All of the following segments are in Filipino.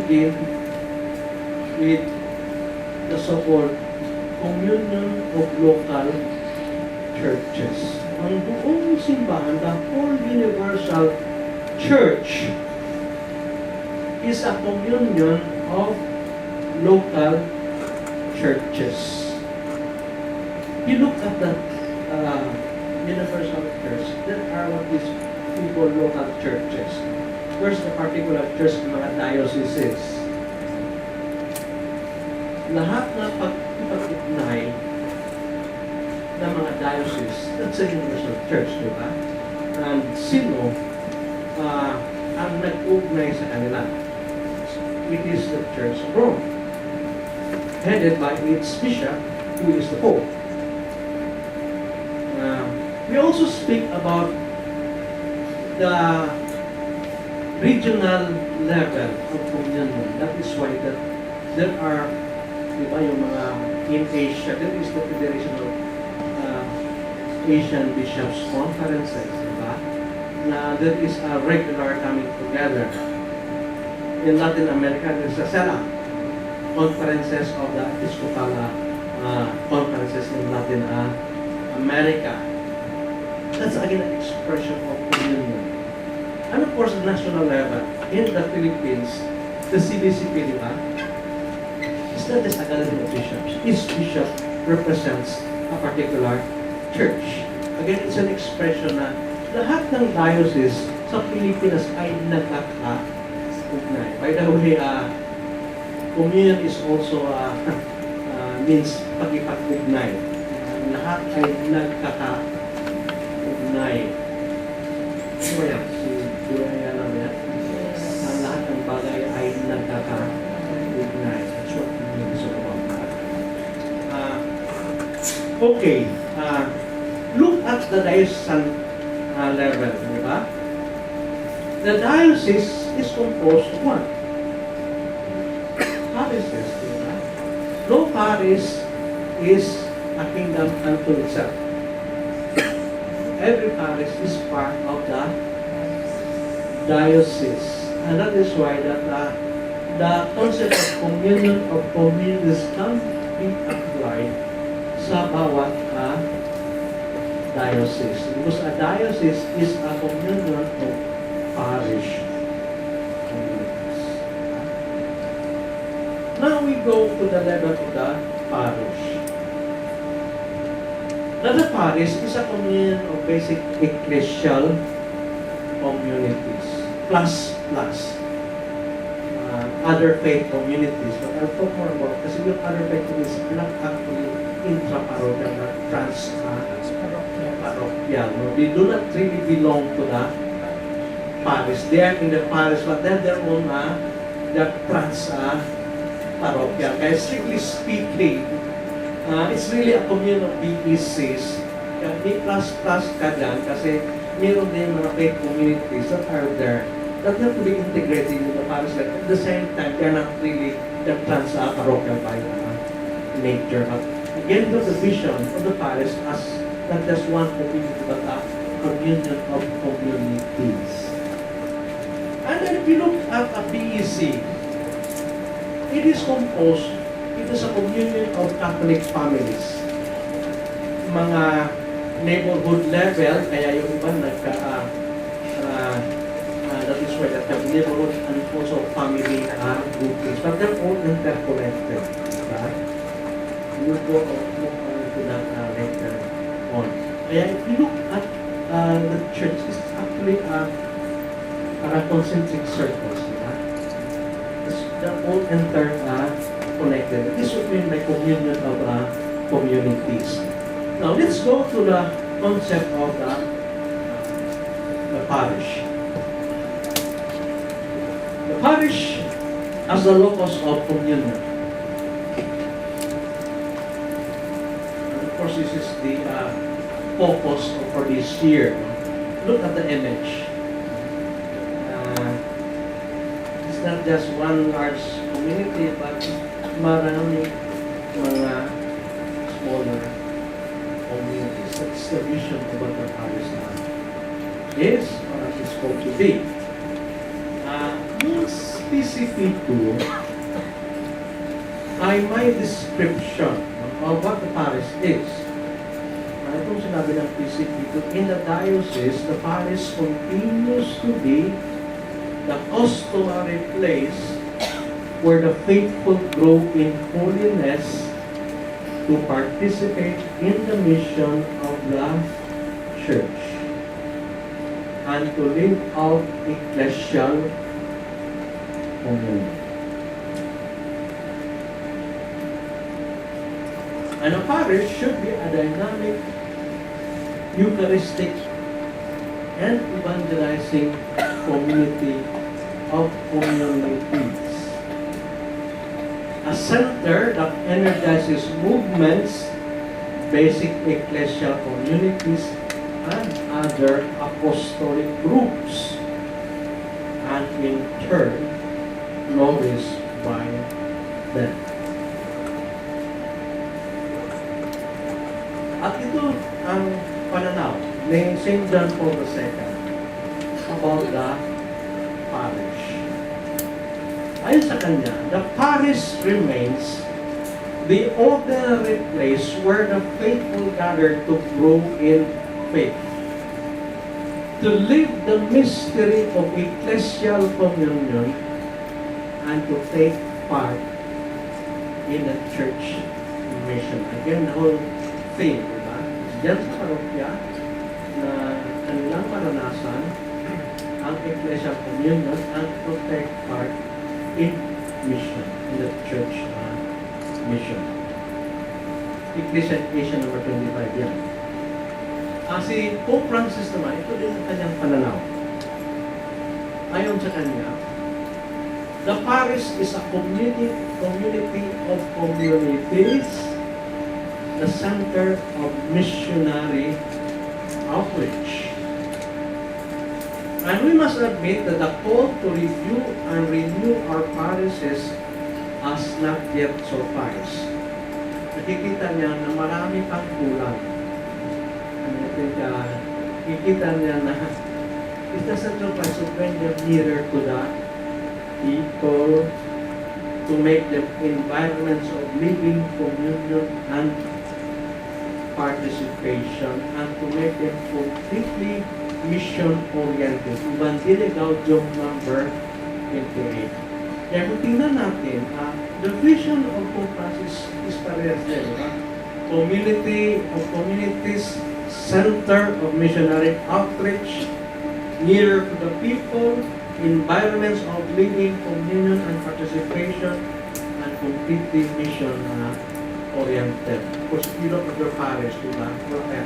begin with the so-called communion of local churches. Ang buong simbahan, the whole universal church, is a communion of local churches. You look at the universal church, there are what is people local churches. First, the particular church ng mga dioceses. Lahat na pag-ignay ng mga diocese, that's a universal church, di ba? And sino ang nag-ugnay sa kanila? It is the Church of Rome, headed by its bishop, who is the Pope. We also speak about the regional level of communion. That is why there are, di ba, yung mga in Asia, there is the Federation of Asian Bishops Conferences, di ba? Na there is a regular coming together. In Latin America, there is a Salle Conferences of the Episcopal Conferences in Latin America. That's again an expression of communion. And of course, the national level, in the Philippines, the CBCP, di ba? It's not just a gathering of bishops. Each bishop represents a particular church. Again, it's an expression na lahat ng diocese sa Pilipinas ay nagkaka-ugnay. By the way, communion is also means pagkipag-ugnay. Lahat ay nagkaka-ugnay. Ano ba yan? Kaya alam yan? Ang lahat ng bagay ay nagkaka-ugnay. That's what communion is all about. Okay. Look at the diocesan level, di ba? The diocese is composed of what? Parishes, di ba? No parish is a kingdom unto itself. Every parish is part of the diocese. And that is why that the concept of communion of communities can be applied sa bawat diocese. Because a diocese is a communion of parish communities. Now we go to the level of the parish. Now the parish is a communion of basic ecclesial communities, plus other faith communities. But I'll talk more about, kasi yung other faith communities are not actually intra-parochial, but trans-parochial. They do not really belong to the parish. They are in the parish, but they have their own trans-parochial. Kaya strictly speaking, it's really a communion of BECs. May plus ka dyan, kasi meron din mga faith communities that are there that have to be integrated in the parish. Like, at the same time, they're not really the trans-parochial by nature. But again, the vision of the parish as not just one community, but a communion of communities. And then if you look at a BEC, it is composed, it is a communion of Catholic families. Mga neighborhood level, kaya yung iba that is why that the neighborhood and also family groupings, but they're all interconnected. Right? You go to that later on. Kaya if you look at the church, it's actually concentric circles. They're all interconnected. This would mean by communion of communities. Now let's go to the concept of the parish. The parish as the locus of communion. And of course, this is the focus for this year. Look at the image. It's not just one large community, but marami mga smaller communities. That's the vision of what the parish is or is supposed to be. Means PCP2 ay may description of what the parish is. Itong sinabi ng PCP2, in the diocese, the parish continues to be the customary place where the faithful grow in holiness to participate in the mission of the church and to live out ecclesial communion. And a parish should be a dynamic, Eucharistic, and evangelizing community of communities. A center that energizes movements, basic ecclesial communities, and other apostolic groups, and in turn, nourished by them. At ito ang pananaw ni St. John Paul II about the parish. Ayon sa kanya, the parish remains the ordinary place where the faithful gather to grow in faith, to live the mystery of ecclesial communion, and to take part in the church mission. Again, the whole thing, diba? Diyan sa parokya na kanilang maranasan ang ecclesial communion and to take part in mission, in the church mission. Ecclesiastation number 25 yan. Si Pope Francis naman, ito din ang kanyang pananaw. Ayon sa kanya, the parish is a community of communities, the center of missionary outreach. And we must admit that the call to review and renew our parishes has not yet sufficed. Nakikita niya na marami pang kulang. Nakikita niya na it doesn't suffice to bring them nearer to the people, to make them environments of living communion and participation, and to make them completely mission-oriented. Evangelii Gaudium number 28. Kaya kung tingnan natin, the vision of Pope Francis is parehas din, community of communities, center of missionary outreach, near to the people, environments of living communion and participation, and completely mission-oriented. Of course, you look at your parish, diba? Wala kaya.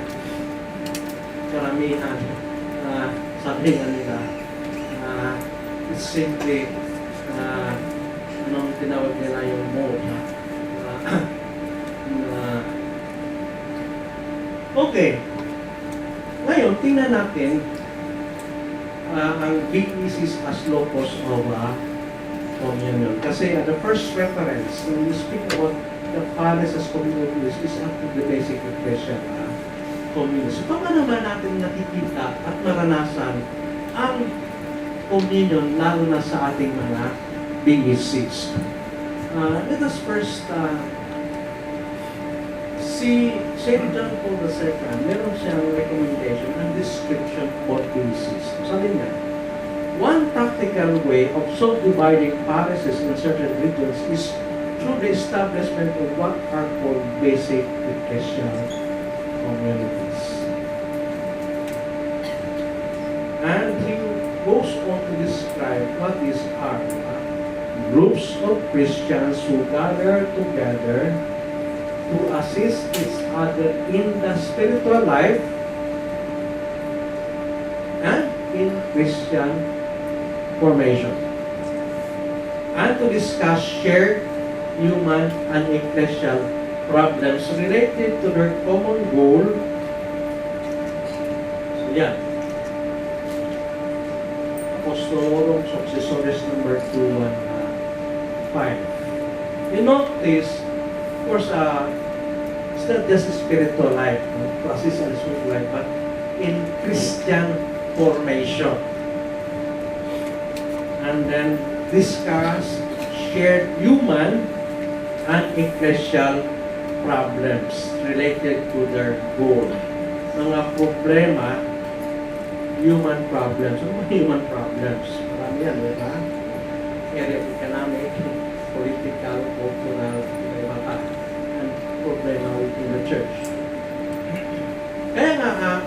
Karamihan, sabi nga nila, it's simply, anong tinawag nila yung mode, okay. Ngayon, tingnan natin ang BECs as locus of communion. Kasi the first reference, when we speak about the parish as communities, is up to the basic ecclesial communities. So, paano naman natin nakikita at maranasan ang communion, lalo na sa ating mga BECs? Let us first si St. John Paul II, meron siyang recommendation and description for BECs. Sabi niya, one practical way of subdividing parishes in certain regions is through the establishment of what are called basic ecclesial communities. And he goes on to describe what these are. Groups of Christians who gather together to assist each other in the spiritual life and in Christian formation, and to discuss shared human and ecclesial problems related to their common goal. So yan. Apostolorum Successores number 215. You notice, of course, it's not just a spiritual life, to assist in spiritual life, but in Christian formation. And then discuss shared human and ecclesial problems related to their goal. Mga problema, human problems. Ano human problems? Marami yan, di ba? Area of economic, political, cultural, and problema within the church. Kaya nga,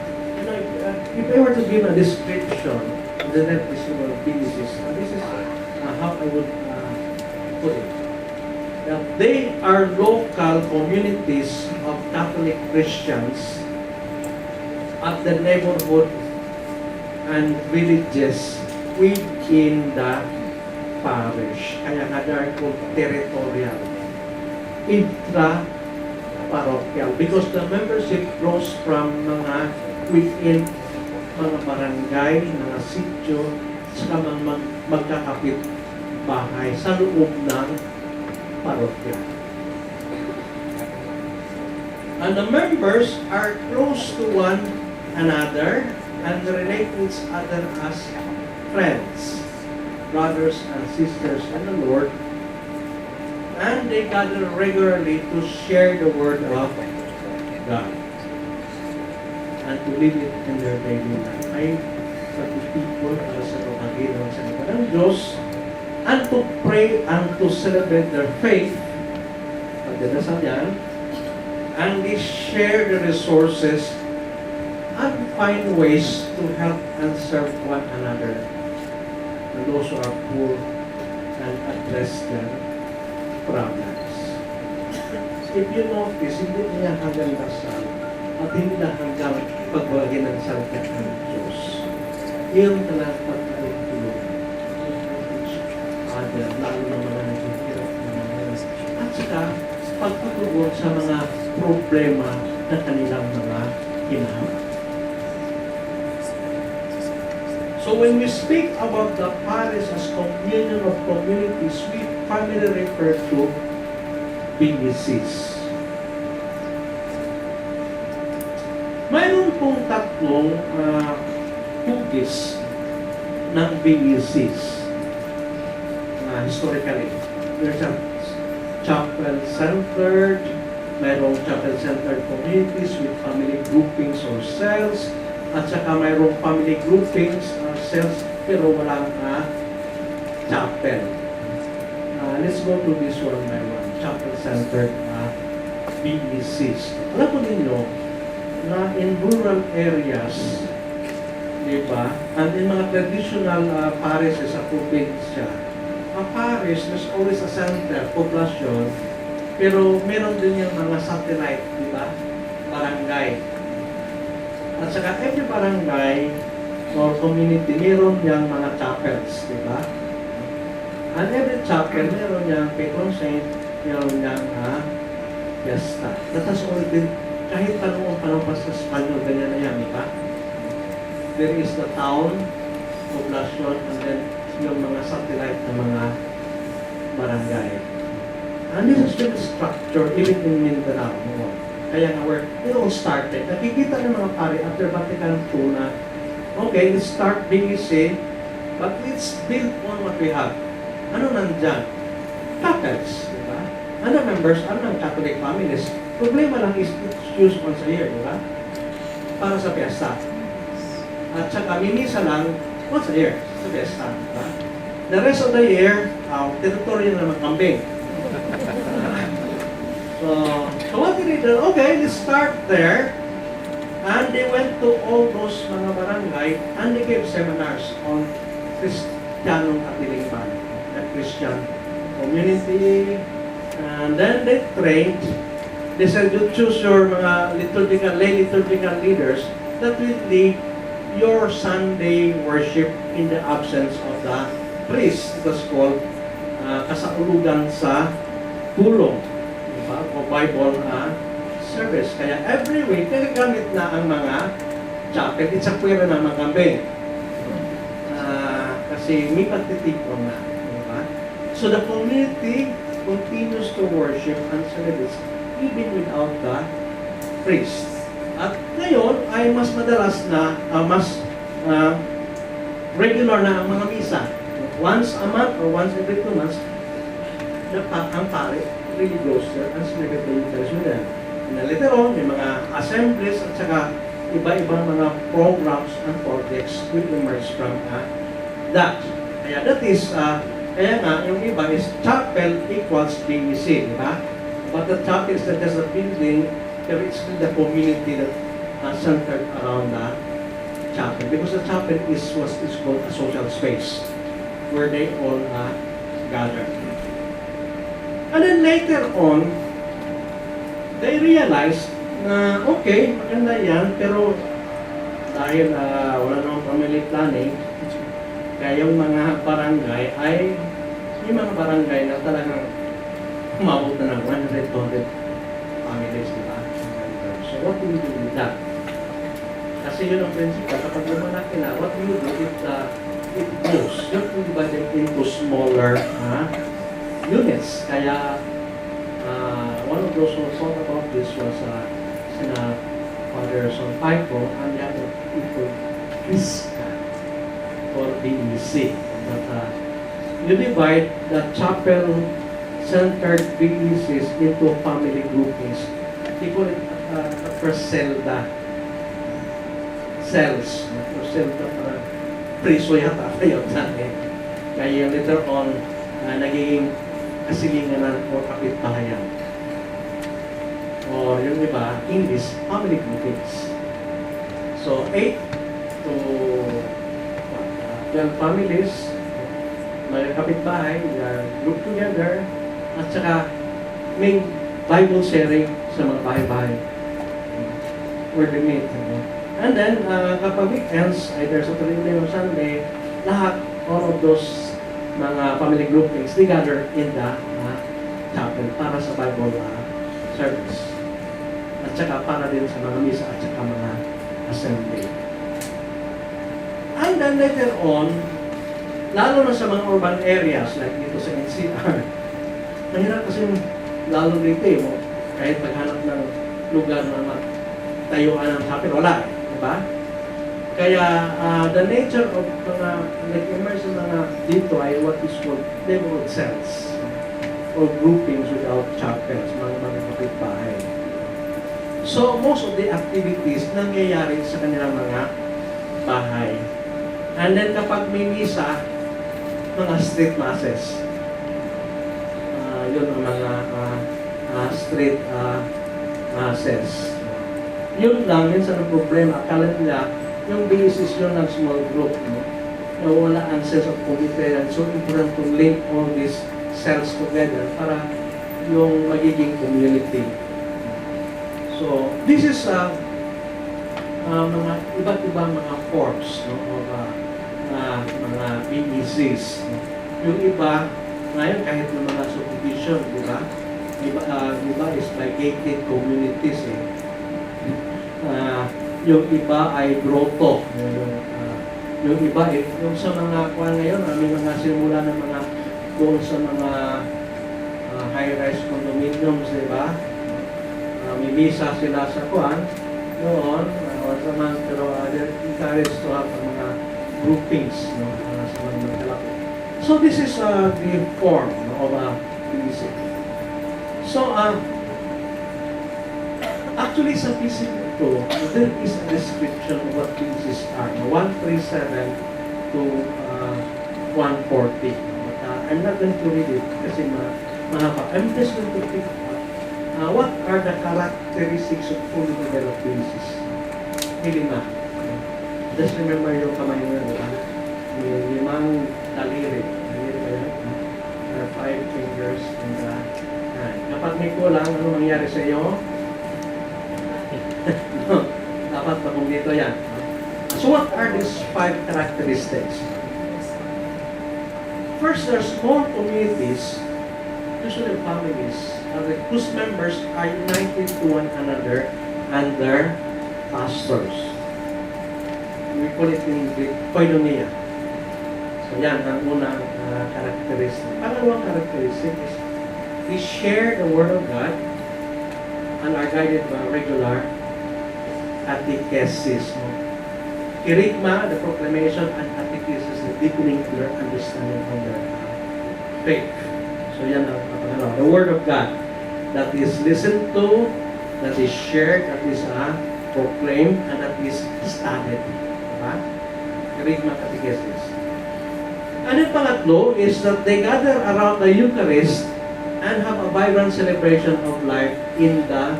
if I were to give a description of the net visible businesses, this is how I would put it. That they are local communities of Catholic Christians at the neighborhood and villages within the parish. Kaya nga they are called territorial, intra-parochial, because the membership grows from mga within mga barangay, mga sityo, saka magkakapit bahay sa loob ng parokya. And the members are close to one another and relate to each other as friends, brothers and sisters in the Lord, and they gather regularly to share the word of God and to live it in their daily life. Ay pagtitipon para sa pagkakilong sa salita ng Diyos, and to pray and to celebrate their faith, pagdadasal yan, and they share the resources and find ways to help and serve one another and those who are poor and address their problems. If you notice, hindi niya hanggang dasal at hindi na hanggang pagbagi ng salita ng Diyos. Yung talagang pagkakulong lalo ng mga naghihirap ng mga at saka pagtutugon sa mga problema na kanilang mga hinaharap. So when we speak about the parish as communion of communities, we primarily refer to BECs. Mayroon pong tatlong hugis ng BECs. Historically, there's a chapel-centered, mayroong chapel-centered communities with family groupings or cells, at saka mayroong family groupings or cells pero walang chapel. Let's go to this one by one. Chapel-centered BECs. Alam po ninyo na in rural areas, di ba, and in mga traditional parishes sa probinsya, a parish, there's always a center, poblasyon, pero meron din yung mga satellite, di ba? Barangay. At saka every barangay or community, meron yung mga chapels, di ba? And every chapel, meron yung patron saint, meron yung fiesta. That has always been, kahit tanong pa sa Espanyol, ganyan na yan, di ba? There is the town, poblasyon, and then yung mga satellite na mga barangay. And this has been structured even in Mindanao. Kaya nga it all started. Nakikita ng mga pari after Vatican II na, okay, let's start BEC, but let's build on what we have. Ano nandyan? Chapels, di ba? Ano members, ano ng Catholic families? Problema lang is it's used once a year, di ba? Para sa piyesta. At saka minisa lang once a year sa piyesta, di ba? The rest of the year, territory na naman kambing. So what did they do? Okay, let's start there. And they went to all those mga barangay and they gave seminars on Christianong Katilipan, the Christian community. And then they trained. They said, you choose your mga lay liturgical leaders that will lead your Sunday worship in the absence of the priest. It was called kasaulugan sa pulong, diba? O Bible service. Kaya every week, nagagamit na ang mga chapel. It's a pwera na mga kambing. Kasi may pagtitipon na. Diba? So the community continues to worship and celebrate even without the priest. At ngayon ay mas madalas na, mas regular na ang mga misa. once a month or once every 2 months, ang pare really goes there and celebrate the Eucharist with them. And later on, may mga assemblies at saka iba-ibang mga programs and projects will emerge from that. Kaya that is, kaya nga, yung iba is chapel equals BEC, di ba? But the chapel is not just a building, pero it's the community that centered around the chapel. Because the chapel is what is called a social space where they all gather. And then later on, they realized na okay, maganda yan, pero dahil wala namang family planning, kaya yung mga barangay ay yung mga barangay na talagang umabot na ng 100 families, di ba? So what do we do with that? Kasi yun ang principle, kapag lumalaki na, what do you do if it grows? You have to divide them into smaller units. Kaya one of those who thought about this was Sina Father Son Paiko and the other people Kiska or BEC. But you divide the chapel-centered BECs into family groupings. They call it Perselda cells. Perselda parang priso yata kayo dati. Kaya later on, nagiging kasilinganan o kapitbahayan. Or yung iba, English, family groupings. So, 8 to 12 families, mga kapitbahay, group together, at saka may Bible sharing sa mga bahay-bahay. Where they meet. And then, kapag weekends, either Saturday or Sunday, lahat, all of those mga family groupings, they gather in the chapel para sa Bible service. At saka para din sa mga misa at saka mga assembly. And then later on, lalo na sa mga urban areas like dito sa NCR, mahirap kasi lalo dito kahit maghanap ng lugar na matayuan ng chapel, wala diba? Kaya the nature of mga nag-emerge mga dito ay what is called neighborhood cells or groupings without chapels, mga kapitbahay. So, most of the activities nangyayari sa kanilang mga bahay. And then, kapag may misa, mga street masses. Yun ang mga street masses. Yun lang, minsan ang problema. Akala nila, yung basis yun ng small group, na wala ang sense of community. And so, important to link all these cells together para yung magiging community. So, this is mga iba't ibang mga forms of mga BECs. Yung iba, ngayon kahit ng mga subdivision, di ba? Iba is by gated communities. Yung iba ay grotto. Yung iba, yung sa mga kuwan ngayon, may mga simula ng mga doon sa mga high-rise condominiums, di ba? May misa sila sa kuwan noon, once a month, pero they're encouraged to have mga groupings sa mga magkalapit. So this is the form of BEC. So actually sa PC ito, there is a description of what BECs are. 137 to 140. I'm not going to read it kasi mahaba. I'm just going to pick what are the characteristics of fully developed BECs? May 5. Just remember yung kamay mo, diba? May 5 daliri. Daliri ba yun? There are 5 fingers and kapag may kulang, ano mangyari sa iyo? No, dapat pag dito yan. So what are these 5 characteristics? First, there are small communities, usually families, whose members are united to one another under pastors. We call it in Greek, koinonia. So yan ang unang characteristic. Pangalawang characteristic is we share the Word of God and are guided by regular catechesis. Kirigma, the proclamation, and catechesis, the deepening their understanding on their faith. So yan ang the Word of God that is listened to, that is shared, that is proclaimed, and that is studied. Diba? Kerygma catechesis. And yung pangatlo is that they gather around the Eucharist and have a vibrant celebration of life in the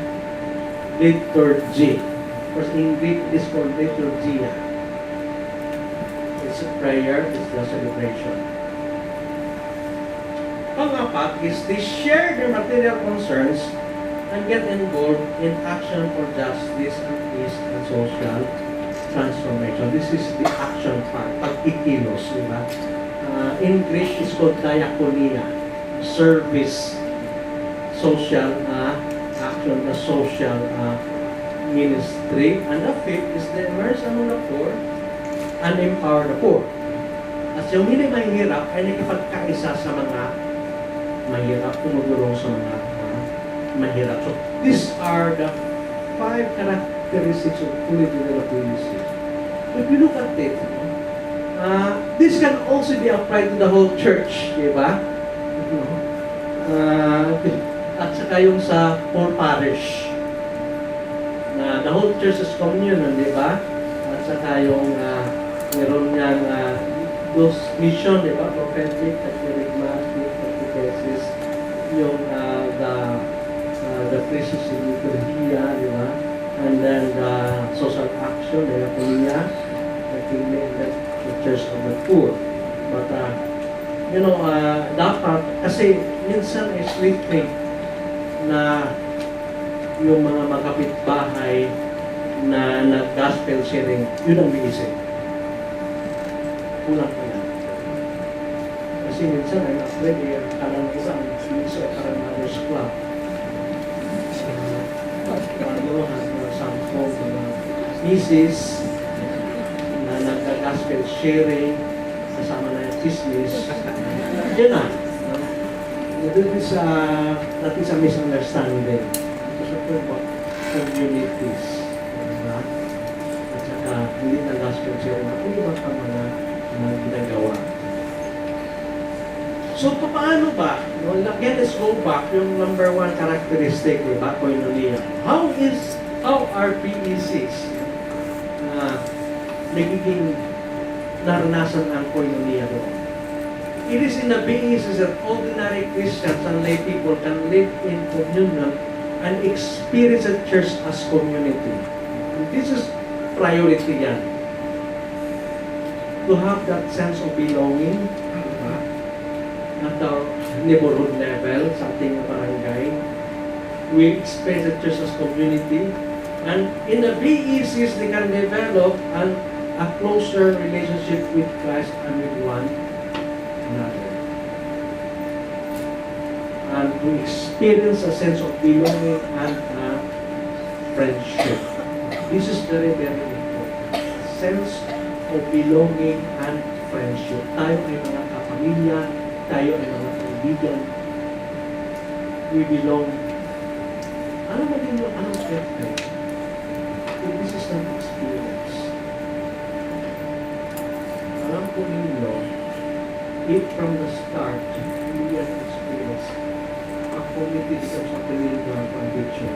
liturgy. Of course, in Greek, it is called liturgia. It's a prayer, it's the celebration. Pang-apat is they share their material concerns and get involved in action for justice and peace and social transformation. This is the action part, pagkikilos, diba? In Greek, it's called diakonia, service, social action, the social ministry. And the fifth is the immerse among the poor and empower the poor. At yung hindi mahihirap ay nakipagkaisa sa mga mahirap, tumutulong sa mga mahirap. So, these are the 5 characteristics of fully developed leadership. If you look at it, this can also be applied to the whole church, di ba? At saka yung sa whole parish. The whole church is communion, di ba? At saka yung meron niyang those mission, di ba? Prophetic, charismatic, catechesis, yung the crisis in liturgia, di ba? And then the social action, the diakonia, the church of the poor. But, dapat, kasi minsan is we think na yung mga magkapitbahay na nag-gospel sharing, yun ang binisip. Kulang pa yan. Kasi minsan ay afraid, parang isang parang mother's club. Sampung mga misis na nag-gospel sharing kasama na yung chismis. Yan na. That is a misunderstanding. Ito sa about communities. At saka hindi na gospel sharing. Ang iba pa mga ginagawa. So, paano ba? Again, let's go back. Yung number 1 characteristic, diba? Koinonia. How are PECs nagiging naranasan ang koinonia doon? It is in the PECs that ordinary Christians and lay people can live in communion and experience the church as community. And this is priority yan. To have that sense of belonging, at the neighborhood level, sa ating barangay. We experience the church as community. And in the BECs, they can develop a closer relationship with Christ and with one another. And to experience a sense of belonging and friendship. This is very, very important. Sense of belonging and friendship. Tayo ay mga kapamilya, tayo ay mga kaibigan. We belong. Ano ba din yung anong effect? This is an experience. Alam ko ninyo, if from the start, hindi yan experience, ang community becomes a clinical conviction.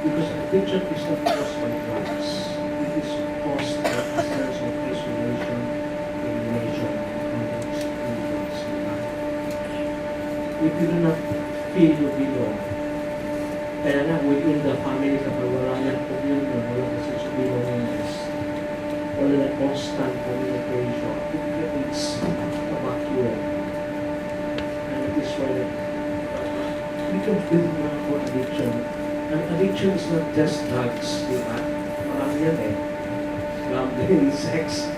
Because addiction is not caused by drugs. It is caused by a sense of isolation, alienation, and experience. If you do not feel you belong, kaya nga within the family, kapag wala ng communion, wala na sense of belongingness, wala na constant communication, it creates a vacuum. And it is why we can build na for addiction. And addiction is not just drugs, di ba? Marami yan gambling, sex,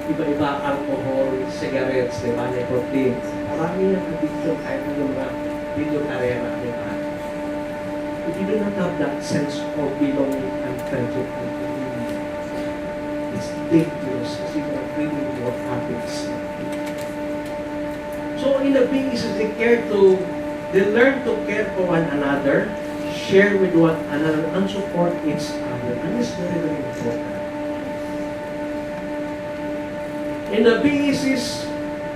iba-iba, alcohol, cigarettes, di ba? Nicotine. Marami yan addiction kahit na mga video karera, di ba? If you do not have that sense of belonging and friendship and community, it's dangerous kasi you are bringing more habits. So in the BECs, they learn to care for one another, share with one another, and support each other. And it's very, very important. In the BECs,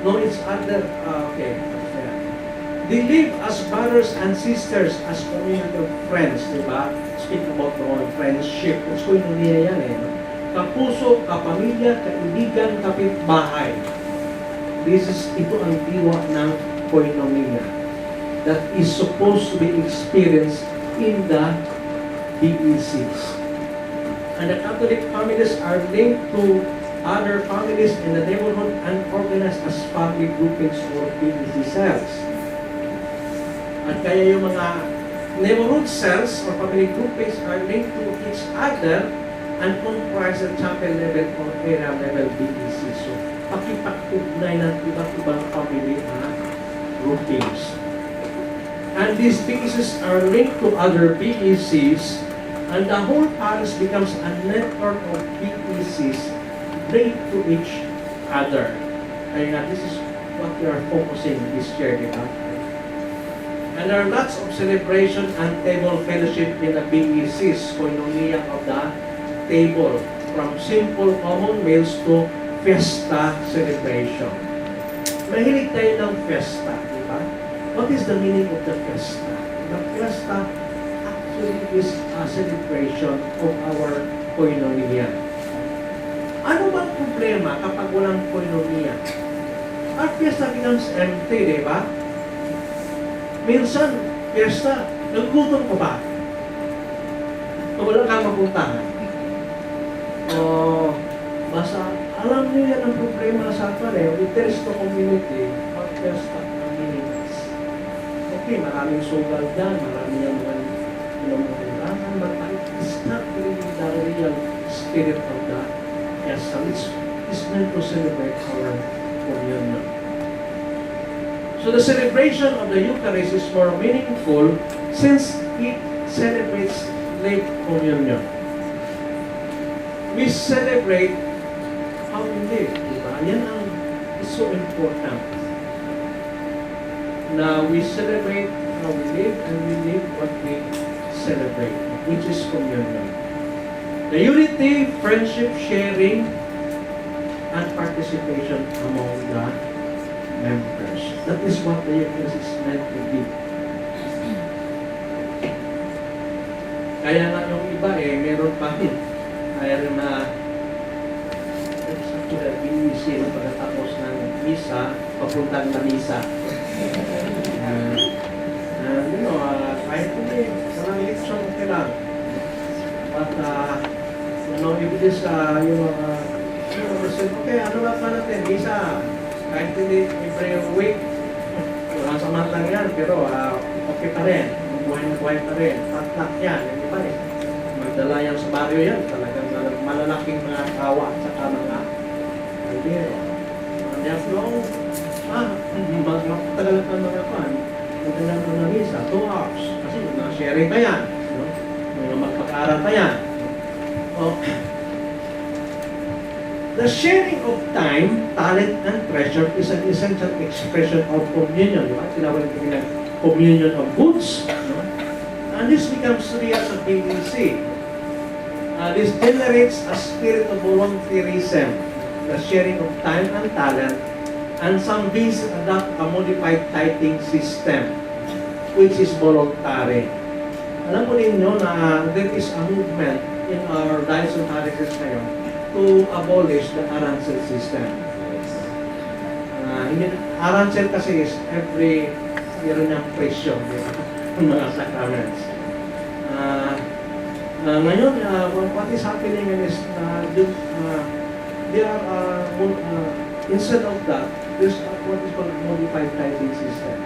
no, it's other, okay. They live as brothers and sisters, as community of friends, di ba? Speak about the whole friendship. It's going on niya yan eh. Kapuso, kapamilya, kaibigan, kapitbahay. Ito ang diwa ng koinonia that is supposed to be experienced in the BECs. And the Catholic families are linked to other families in the neighborhood and organized as family groupings or BEC cells. At kaya yung mga neighborhood cells or family groupings are linked to each other and comprise the chapel level or area level BEC. So, pakipag-ugnay ng iba't ibang family groupings. And these BECs are linked to other BECs, and the whole parish becomes a network of BECs linked to each other. Kaya nga, this is what we are focusing this year, di ba? And there are lots of celebration and table fellowship in the BECs, koinonia of the table, from simple common meals to fiesta celebration. Mahilig tayo ng fiesta, di ba? What is the meaning of the fiesta? The fiesta actually is a celebration of our koinonia. Ano ba ang problema kapag walang koinonia? Our fiesta becomes empty, di ba? Minsan, fiesta, nagugutom ko ba? O wala kang mapuntahan? O, basta, alam niyo yan ang problema sa akin eh. With this to community, our fiesta are meaningless. Okay, maraming sugal dyan, maraming yung mga ilang but it's not really the real spirit of the fiesta. It's meant to celebrate our communion. So the celebration of the Eucharist is more meaningful since it celebrates late communion. We celebrate how we live, diba? Yan ang is so important. Na we celebrate how we live and we live what we celebrate, which is communion. The unity, friendship, sharing, and participation among the members. That is what the Eucharist is meant to be. Kaya nga yung iba meron pa rin. Kaya rin na sa BEC na pagkatapos ng misa, papuntang na misa. Kahit hindi, parang lipson okay lang. But, if it is, okay, ano ba pa natin, misa? Kahit hindi every week, walang samat lang yan, pero okay pa rin. Buhay na buhay pa rin. Patlak yan, hindi pa rin. Magdala yan sa baryo yan, talagang malalaking mga kawa at saka mga albero. Therefore, magtagal pa mga pan, magdalang mo na misa, 2 hours. Kasi sharing pa yan. Mga magpag-aral pa yan. The sharing of time, talent, and treasure is an essential expression of communion. Diba? Tinawag natin ng communion of goods. No? And this becomes real sa BEC. This generates a spirit of volunteerism, the sharing of time and talent, and some BECs adopt a modified tithing system, which is voluntary. Alam mo ninyo na there is a movement in our diocese of parishes ngayon to abolish the arancel system. Arancel kasi is every year niyang presyo ng mga sacraments. Ngayon, what is happening is there are instead of that, there's what is called modified tithing system.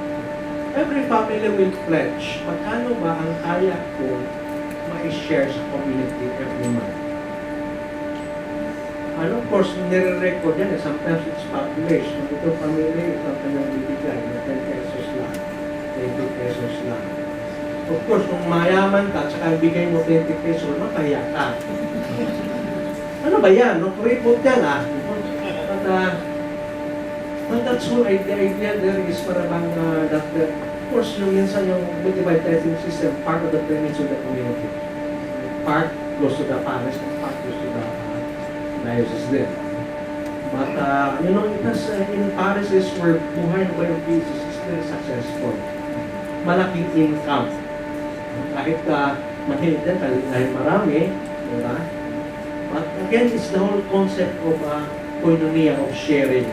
Every family will pledge, magkano ba ang kaya ko ma-share sa community every month? And of course, nire-record yan. Sometimes it's published. Ito family, ito kanyang bibigay. 10 pesos lang. 20 pesos lang. Of course, kung mayaman ka, tsaka bigay mo 20 pesos, makahiya ka. Ano ba yan? No, report yan But that's whole idea there is para bang that of course, yung minsan yung modified tithing system, part of the payments of the community. Part goes to the parish, and part goes to the diocese din. But, it has, in Paris is where buhay na buhay ng business is very successful. Malaking income. Kahit mahirap din, dahil marami, diba? But again, it's the whole concept of koinonia, of sharing.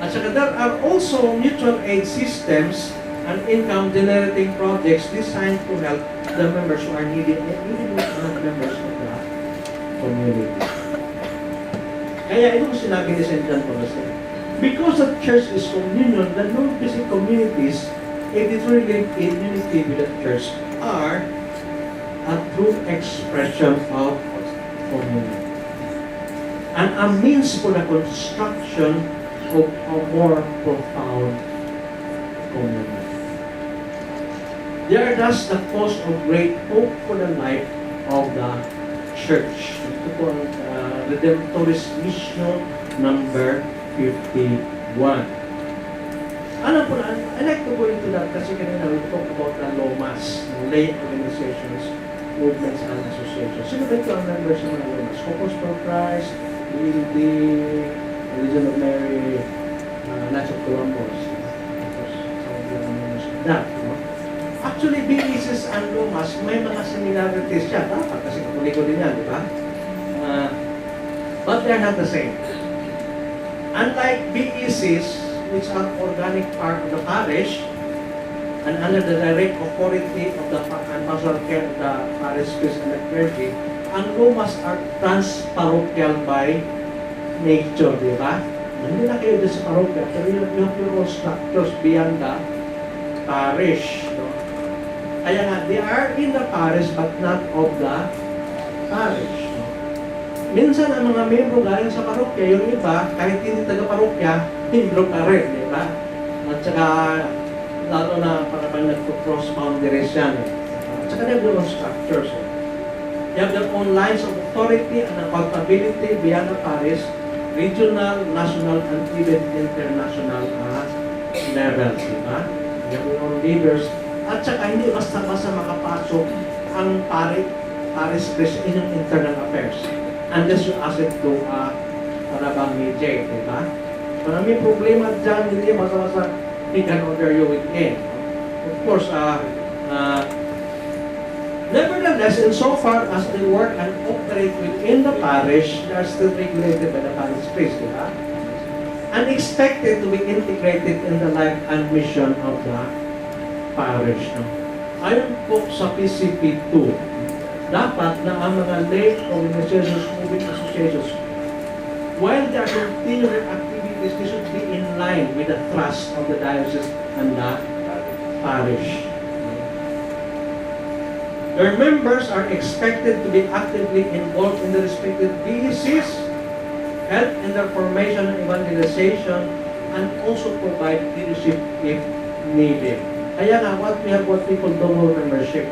At saka there are also mutual aid systems and income-generating projects designed to help the members who are needy, and even not members of the community. Kaya ito ko sinabi ni St. John Paul II. Because the church is communion, the non-basic communities, if it really in unity with the church, are a true expression of communion. And a means for the construction of a more profound communion. They are thus the cause of great hope for the life of the church. Ito po ang Redemptoris Mission number 51. Ano po na, I like to go into that kasi kanina we talk about the LOMAS, lay organizations, movements, and associations. Sino ba ito ang members ng mga LOMAS? Focus for Christ, ELD, Religion of Mary, Knights of Columbus. Actually, BECs and LOMAS, may mga similarities siya. Dapat kasi katuliko din yan, di ba? But they're not the same. Unlike BECs, which are organic part of the parish, and under the direct authority of the pastoral care of the parish priest and the clergy, ang LOMAS are trans-parochial by nature, di ba? Hindi na kayo dyan sa parochial, pero you have your own structures beyond the parish. No? Kaya nga, they are in the parish but not of the parish. No? Minsan, ang mga membro galing sa parokya, yung iba, kahit hindi taga-parokya, membro ka rin, di ba? At saka, lalo na parang nag-cross boundaries yan. At saka, they have their own structures. They have their own lines of authority and accountability beyond the parish, regional, national, and even international levels, di ba? They have their own leaders. At saka, hindi basta-basta makapasok ang parish priest in yung internal affairs. Unless you ask it to parabang DJ, di ba? Maraming problema dyan, hindi basta-basta he can order you within. Of course, nevertheless, in so far as they work and operate within the parish, they are still regulated by the parish priest, di ba? And expected to be integrated in the life and mission of the parish. No? Ayon po sa PCP 2, dapat na ang mga lay organizations, moving associations, while they are continuing activities, they should be in line with the trust of the diocese and the parish. Their members are expected to be actively involved in the respective BECs, help in their formation and evangelization, and also provide leadership if needed. Kaya nga, what we call double membership.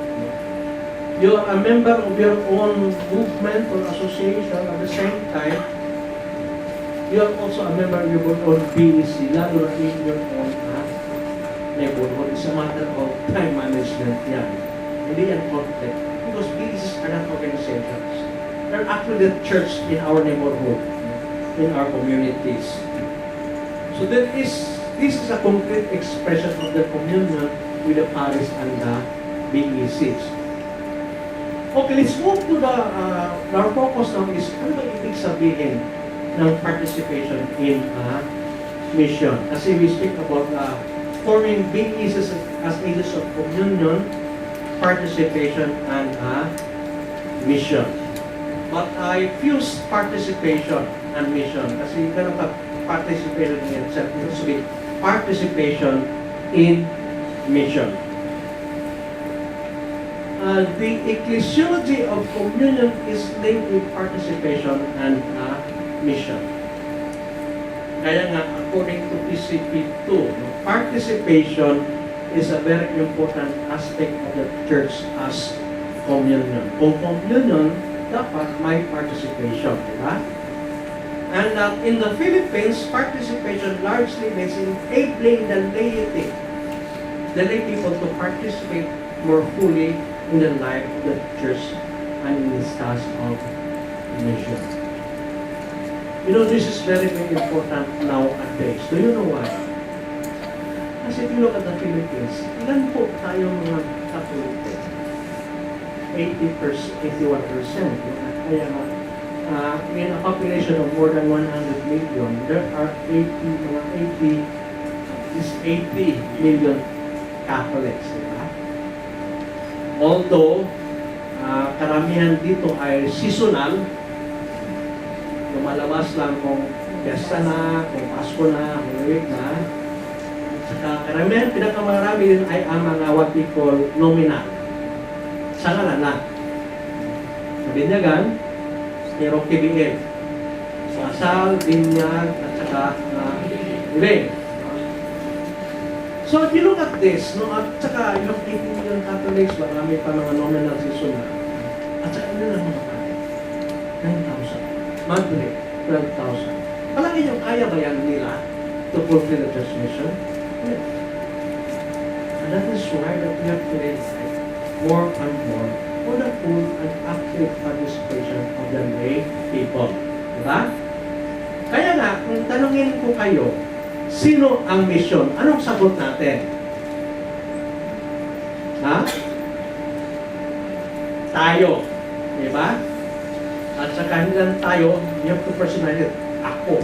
You are a member of your own movement or association at the same time, you are also a member of your own BEC, lalo na in your own neighborhood. It's a matter of time management yan. Hindi yan conflict. Because BECs are not organizations. They're actually the church in our neighborhood, in our communities. So this is a concrete expression of the communion with the parish and the BECs. Okay, let's move to our focus now is ano ba ibig sabihin ng participation in mission. Kasi we speak about forming BECs as agents of communion, participation, and mission. But I fuse participation and mission kasi you cannot have participation in itself. It has to be participation in mission. The ecclesiology of communion is linked with participation and mission. Kaya nga, according to PCP 2, participation is a very important aspect of the church as communion. Kung communion, dapat may participation, di ba? And in the Philippines, participation largely means enabling the lay people to participate more fully in the life of the church and in its task of mission. You know, this is very, very important nowadays. Do you know why? Kasi if you look at the Philippines, ilan po tayo mga Katoliko? 81%. Kaya in a population of more than 100 million, there are 80 million Catholics. Diba? Although, karamihan dito ay seasonal, lumalabas lang kung piyesta na, kung Pasko na, kung week na. Saka karamihan, pinakamarami din ay ang mga what we call nominal. Sa ngalan na. Sa Binyagan, pero KBM. Sa Salle, Binyag, at saka Yuchengco. So if you look at this, no, at saka yung 18 million Catholics, marami pa mga nominal season na. At saka ano lang mga pare? 9,000. Monthly, 12,000. Palagi yung kaya ba yan nila to fulfill the church mission? Yes. And that is why that we have to rely more and more for the full and active participation of the lay people. Diba? Kaya nga, kung tanungin ko kayo, sino ang mission? Anong sagot natin? Ha? Tayo. Diba? At saka hindi lang tayo, you have to personalize it. Ako.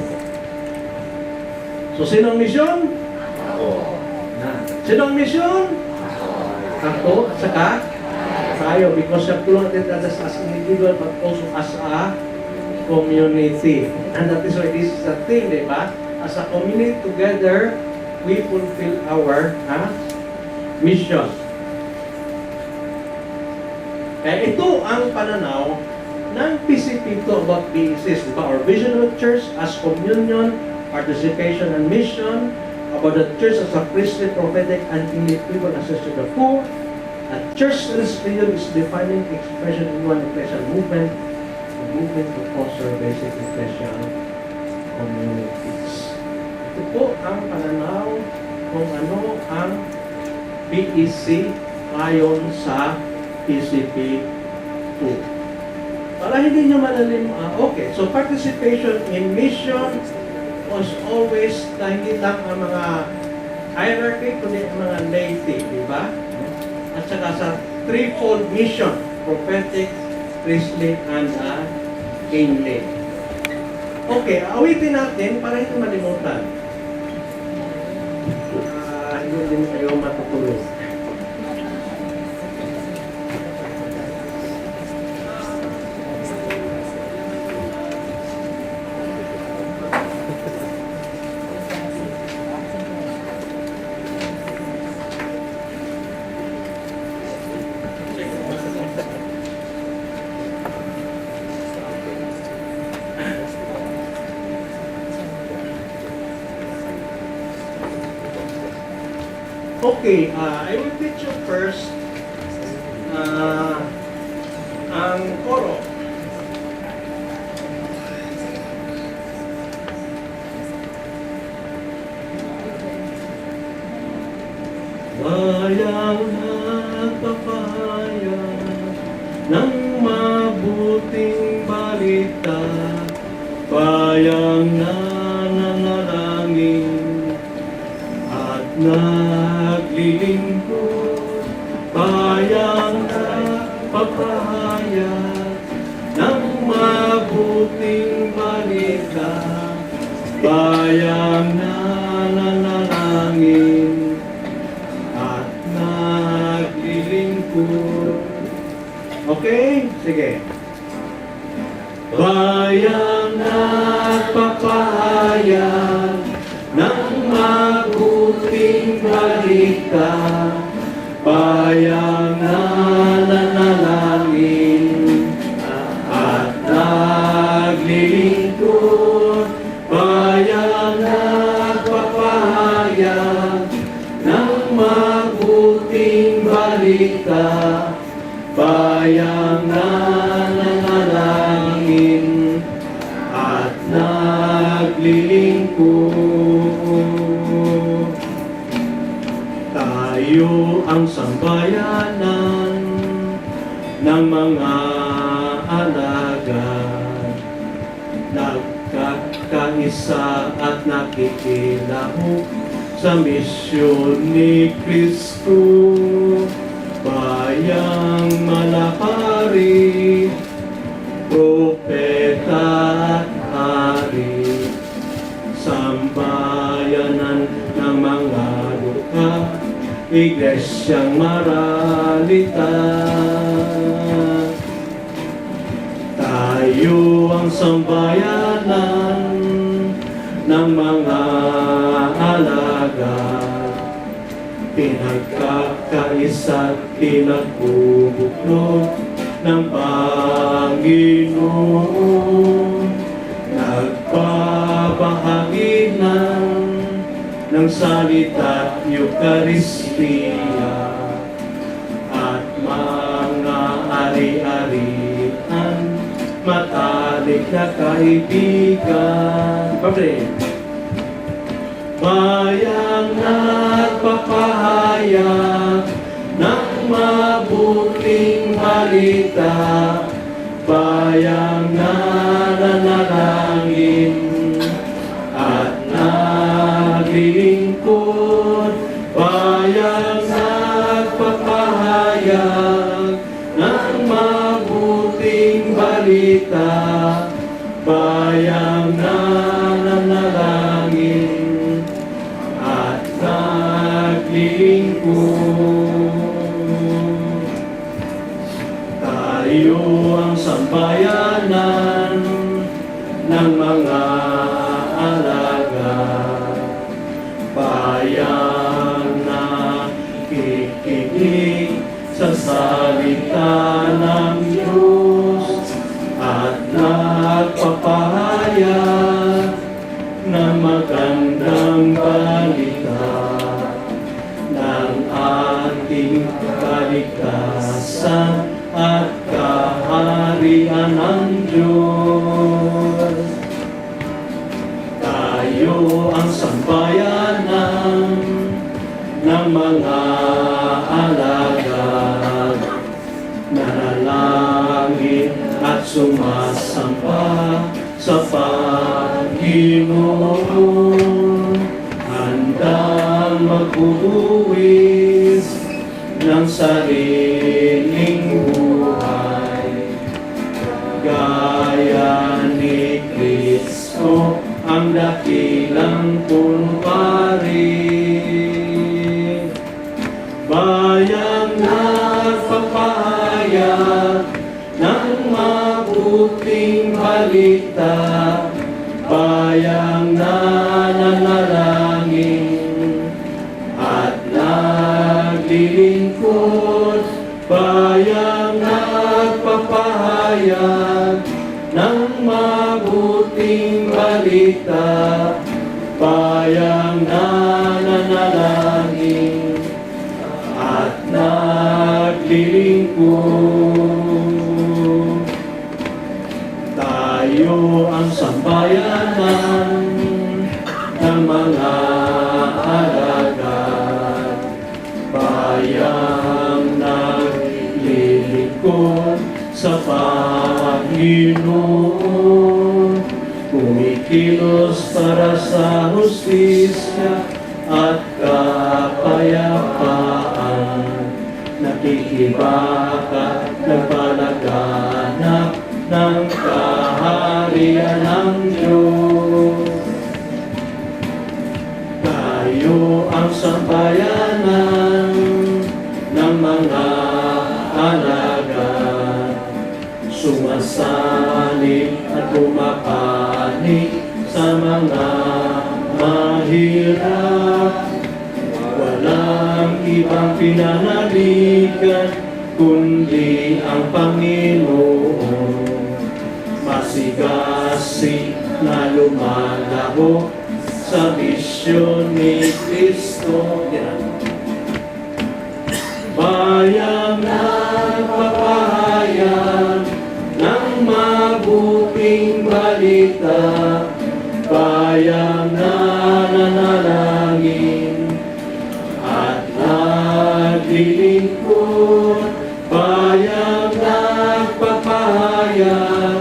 So, sino ang mission? Ako. Sino ang mission? Ako. At saka tayo. Because you have to look at it as individual but also as a community. And that is why this is the thing, diba? As a community together, we fulfill our mission. Kaya ito ang pananaw ng PCP to about SISS, diba? Our vision of the church as communion, participation, and mission, about the church as a priestly, prophetic, and individual access to the poor. And church religion is defining expression in one ecclesial movement, the movement to foster basic ecclesial communities. Ito po ang pananaw kung ano ang PEC ayon sa PCP 2. Para hindi nyo malalim, okay, so participation in mission was always na hindi lang ang mga hierarchy, kundi ang mga laity, di ba? At saka sa threefold mission, prophetic, priestly, and kingly. Okay, awitin natin para hindi malimutan. Hindi din kayo matutulog. Okay, I will teach you first ang koro. Bayang nagpapahaya ng mabuting balita, bayang nananalangin at naglilingkod, bayang nagpapahaya ng mabuting balita, bayang nananalangin at naglilingkod. Okay? Sige. Bayang nagpapahaya ng mabuting balita, bayang nananalangin at naglilingkod, bayang nagpapahaya ng mabuting balita, bayang nananalangin at naglilingkod. Tayo ang sambayanan ng mga alagad, nagkakaisa at nakikilahok sa misyon ni Kristo. Bayang malakari, propeta at hari, sambayanan ng mga luka, iglesyang maralita. Tayo ang sambayanan ng mga alagad, pinagkakaisa at pinagbubuklod ng Panginoon, nagpapahagi ng salita at Eucharistia at mga ari-arian, matalik na kaibigan. Bayang nagpapahayag ng mabuting balita, bayang nananalangin at naglilingkod, bayang nagpapahayag ng mabuting balita, bayang nananalangin at naglilingkod. Tayo ang sambayanan ng mga alagad, bayang nakikinig sa salita ng Diyos at nagpapahayag ng magandang balita ng ating kaligtasan at kaharian ng Diyos. Tayo ang sambayanan ng mga alagad, nanalangin at sumasamba sa Panginoon, handang magbubuwis ng sariling buhay, gaya ni Kristo ang dakilang kunwari. Bayang nagpapahayag ng mabuting balita, bayang nananalangin at naglilingkod, bayang nagpapahayag ng mabuting balita, bayang nananalangin at naglilingkod. Tayo ang sambayanan ng mga alagad, bayang naglilingkod sa Panginoon, kumikilos para sa hustisya at kapayapaan, nakikibaka, nagpalaganap ng kaharian ng Diyos. Tayo ang sambayanan ng mga alagad, sumasali at pumapanig sa mga mahirap. Walang ibang pinanaligan kundi ang Panginoon, masigasig na lumalaho sa misyon ni Kristo. Bayang nagpapahayag ng mabuting balita, bayang nananalangin at naglilingkod, bayang nagpapahayag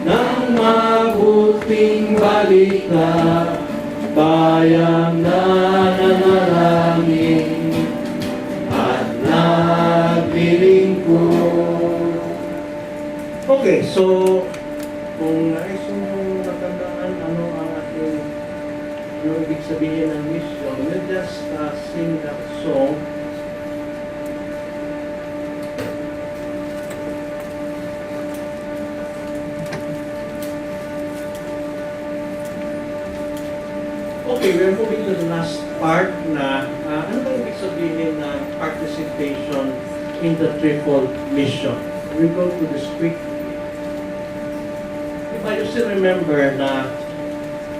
ng mabuting balita, Okay, so kung nais mong matandaan ano ang ating ano ibig sabihin ng mission, we'll just sing that song. Okay, we're moving to the last part na ano ba ibig sabihin ng participation in the threefold mission. We go to this quick. If I still remember na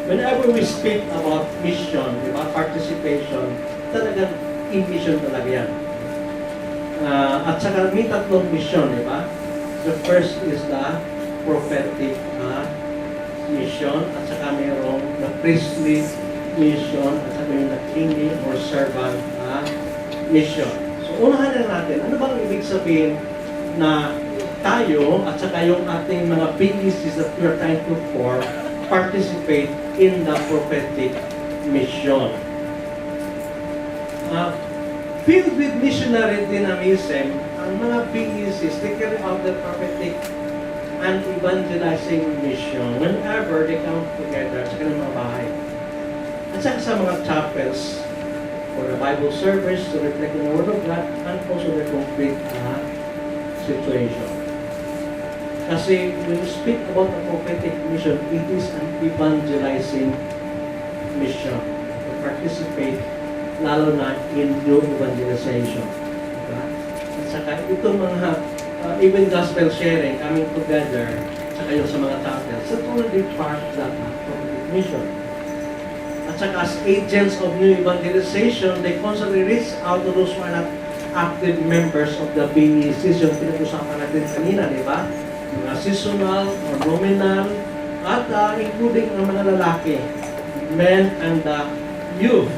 whenever we speak about mission, participation, talagang in-mission talaga yan. At saka may tatlong mission, di ba? The first is the prophetic mission, at saka mayroong the priestly mission, at saka yung the kingly or servant mission. So, unahan na natin, ano bang ibig sabihin na tayo at saka yung ating mga PECs that we are trying to form participate in the prophetic mission. Filled with missionary dynamism, ang mga PECs, they carry out the prophetic and evangelizing mission whenever they come together sa kanilang mga bahay. At saka sa mga chapels for the Bible service to reflect the Word of God and also the complete situation. Kasi when you speak about the prophetic mission, it is an evangelizing mission to participate lalo na in new evangelization. Diba? At saka itong mga even gospel sharing, coming together, saka yung sa mga chapels, it's already part of that prophetic mission. At saka as agents of new evangelization, they constantly reach out to those who are not active members of the PECs, yung pinag-usapan natin kanina, di ba? Mga seasonal or nominal, at including ang mga lalaki, men and youth.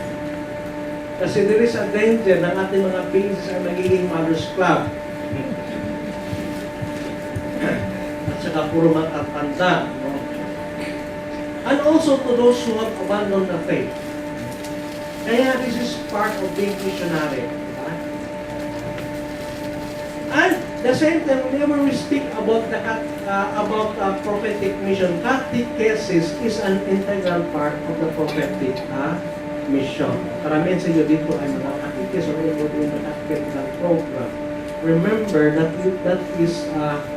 Kasi there is a danger ng ating mga PECs ay magiging mother's club. At saka puro matatanda. No? And also to those who have abandoned the faith. Kaya this is part of being missionary. And the same time, whenever we speak about the prophetic mission, catechesis is an integral part of the prophetic mission. Karamihan sa inyo dito ay mga cateches or involved in the catechetical program. Remember that that is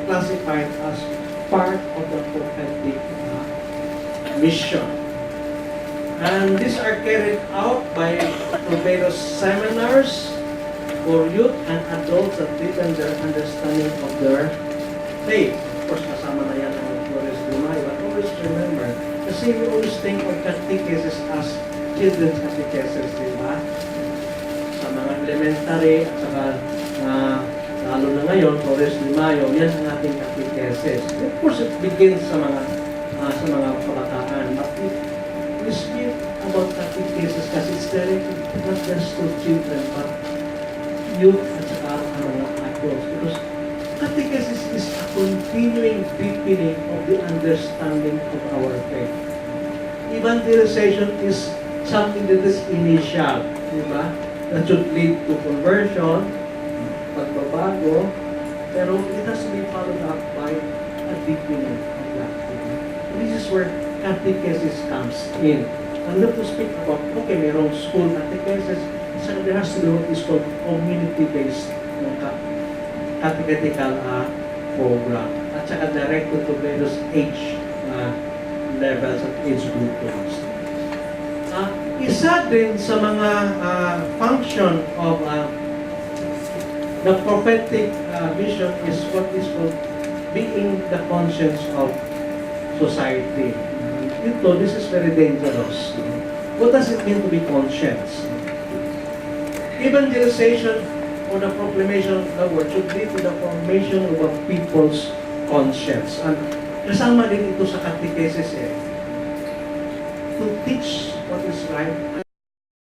classified as part of the prophetic mission. And these are carried out by various seminars for youth and adults that deepen their understanding of their faith. Of course, kasama na yan ang Flores Dumay. But always remember, kasi we always think of catechesis as children's catechesis, di ba? Sa mga elementary, at saka lalo na ngayon, Flores Dumay, yan ang ating catechesis. Of course, it begins sa mga palataan. But we speak about catechesis kasi it's directed not just to children, but youth at saka mga adults. Because catechesis is a continuing deepening of the understanding of our faith. Evangelization is something that is initial, di ba? That should lead to conversion, pagbabago, pero it has to be followed up by a deepening of that. This is where catechesis comes in. And not to speak about, okay, mayroong school catechesis, so there has to be what is called community-based catechetical program. At saka directed to various age levels at age groups. Isa din sa mga function of the prophetic vision is what is called being the conscience of society. This is very dangerous. What does it mean to be conscious? Evangelization or the proclamation of the word should lead to the formation of a people's conscience. And kasama din ito sa catechesis to teach what is right